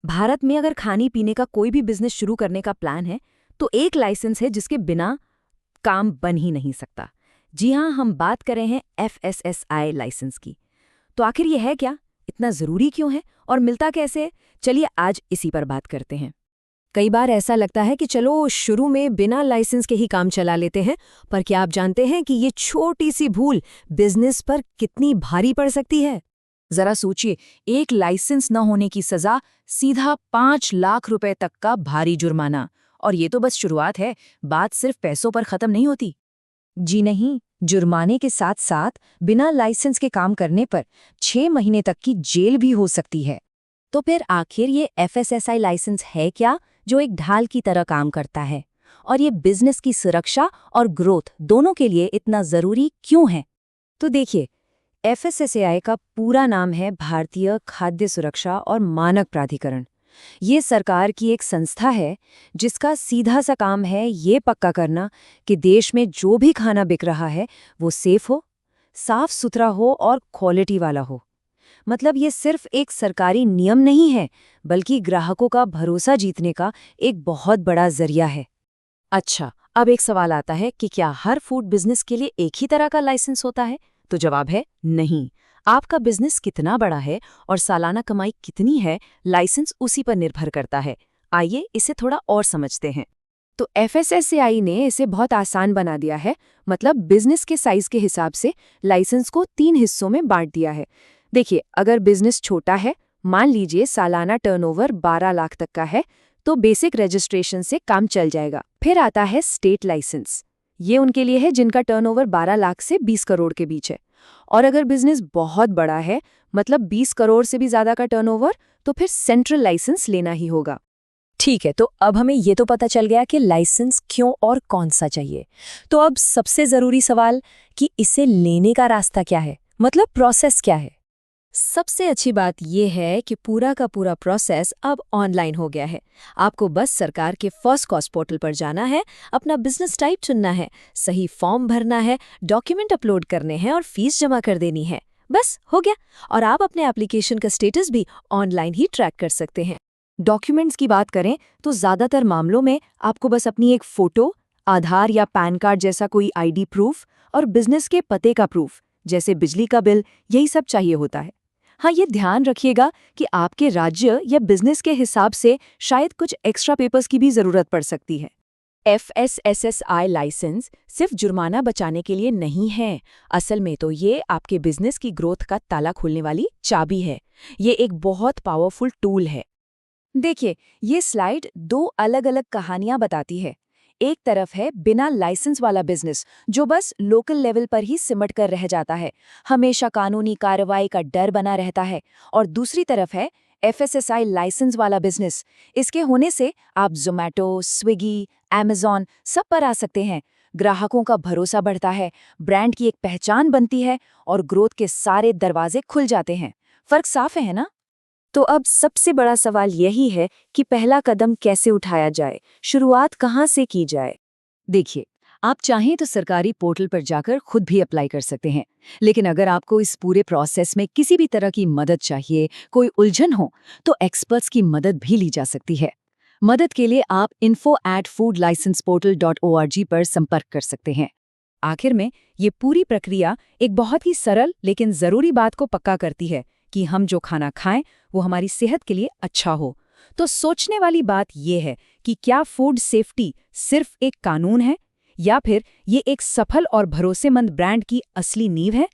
भारत में अगर खाने पीने का कोई भी बिजनेस शुरू करने का प्लान है तो एक लाइसेंस है जिसके बिना काम बन ही नहीं सकता। जी हाँ, हम बात कर रहे हैं FSSAI लाइसेंस की। तो आखिर ये है क्या, इतना ज़रूरी क्यों है और मिलता कैसे है? चलिए आज इसी पर बात करते हैं। कई बार ऐसा लगता है कि चलो शुरू में बिना लाइसेंस के ही काम चला लेते हैं, पर क्या आप जानते हैं कि ये छोटी सी भूल बिजनेस पर कितनी भारी पड़ सकती है? जरा सोचिए, एक लाइसेंस न होने की सजा, सीधा 5 लाख रुपए तक का भारी जुर्माना। और ये तो बस शुरुआत है, बात सिर्फ पैसों पर खत्म नहीं होती। जी नहीं, जुर्माने के साथ साथ बिना लाइसेंस के काम करने पर 6 महीने तक की जेल भी हो सकती है। तो फिर आखिर ये FSSAI लाइसेंस है क्या, जो एक ढाल की तरह काम करता है? और ये बिजनेस की सुरक्षा और ग्रोथ दोनों के लिए इतना ज़रूरी क्यों है? तो देखिए, FSSAI का पूरा नाम है भारतीय खाद्य सुरक्षा और मानक प्राधिकरण। ये सरकार की एक संस्था है जिसका सीधा सा काम है ये पक्का करना कि देश में जो भी खाना बिक रहा है वो सेफ हो, साफ सुथरा हो और क्वालिटी वाला हो। मतलब ये सिर्फ एक सरकारी नियम नहीं है, बल्कि ग्राहकों का भरोसा जीतने का एक बहुत बड़ा जरिया है। अच्छा, अब एक सवाल आता है कि क्या हर फूड बिजनेस के लिए एक ही तरह का लाइसेंस होता है? तो जवाब है नहीं। आपका बिजनेस कितना बड़ा है और सालाना कमाई कितनी है, लाइसेंस उसी पर निर्भर करता है। आइए इसे थोड़ा और समझते हैं। तो FSSAI ने इसे बहुत आसान बना दिया है। मतलब बिजनेस के साइज के हिसाब से लाइसेंस को 3 हिस्सों में बांट दिया है। देखिए, अगर बिजनेस छोटा है, मान लीजिए सालाना टर्नओवर 12 लाख तक का है, तो बेसिक रजिस्ट्रेशन से काम चल जाएगा। फिर आता है स्टेट लाइसेंस। ये उनके लिए है जिनका टर्नओवर 12 लाख से 20 करोड़ के बीच है। और अगर बिजनेस बहुत बड़ा है, मतलब 20 करोड़ से भी ज्यादा का टर्नओवर, तो फिर सेंट्रल लाइसेंस लेना ही होगा। ठीक है, तो अब हमें ये तो पता चल गया कि लाइसेंस क्यों और कौन सा चाहिए। तो अब सबसे जरूरी सवाल कि इसे लेने का रास्ता क्या है, मतलब प्रोसेस क्या है। सबसे अच्छी बात यह है कि पूरा का पूरा प्रोसेस अब ऑनलाइन हो गया है। आपको बस सरकार के फर्स्ट कॉस्ट पोर्टल पर जाना है, अपना बिजनेस टाइप चुनना है, सही फॉर्म भरना है, डॉक्यूमेंट अपलोड करने हैं और फीस जमा कर देनी है। बस हो गया। और आप अपने एप्लीकेशन का स्टेटस भी ऑनलाइन ही ट्रैक कर सकते हैं। डॉक्यूमेंट्स की बात करें तो ज्यादातर मामलों में आपको बस अपनी एक फोटो, आधार या पैन कार्ड जैसा कोई ID प्रूफ और बिजनेस के पते का प्रूफ जैसे बिजली का बिल, यही सब चाहिए होता है। हाँ, ये ध्यान रखिएगा कि आपके राज्य या बिजनेस के हिसाब से शायद कुछ एक्स्ट्रा पेपर्स की भी जरूरत पड़ सकती है। FSSAI लाइसेंस सिर्फ जुर्माना बचाने के लिए नहीं है। असल में तो ये आपके बिजनेस की ग्रोथ का ताला खोलने वाली चाबी है। ये एक बहुत पावरफुल टूल है। देखिए, ये स्लाइड 2 अलग-अलग कहानियां बताती है। एक तरफ है बिना लाइसेंस वाला बिजनेस जो बस लोकल लेवल पर ही सिमट कर रह जाता है, हमेशा कानूनी कार्रवाई का डर बना रहता है। और दूसरी तरफ है FSSAI लाइसेंस वाला बिजनेस। इसके होने से आप ज़ोमैटो, स्विगी, Amazon सब पर आ सकते हैं। ग्राहकों का भरोसा बढ़ता है, ब्रांड की एक पहचान बनती है और ग्रोथ के सारे दरवाजे खुल जाते हैं। फर्क साफ है ना? तो अब सबसे बड़ा सवाल यही है कि पहला कदम कैसे उठाया जाए, शुरुआत कहाँ से की जाए। देखिए, आप चाहें तो सरकारी पोर्टल पर जाकर खुद भी अप्लाई कर सकते हैं। लेकिन अगर आपको इस पूरे प्रोसेस में किसी भी तरह की मदद चाहिए, कोई उलझन हो, तो एक्सपर्ट्स की मदद भी ली जा सकती है। मदद के लिए आप info@foodlicenseportal.org पर संपर्क कर सकते हैं। आखिर में ये पूरी प्रक्रिया एक बहुत ही सरल लेकिन ज़रूरी बात को पक्का करती है कि हम जो खाना खाएं वो हमारी सेहत के लिए अच्छा हो। तो सोचने वाली बात ये है कि क्या फूड सेफ्टी सिर्फ एक कानून है या फिर ये एक सफल और भरोसेमंद ब्रांड की असली नींव है?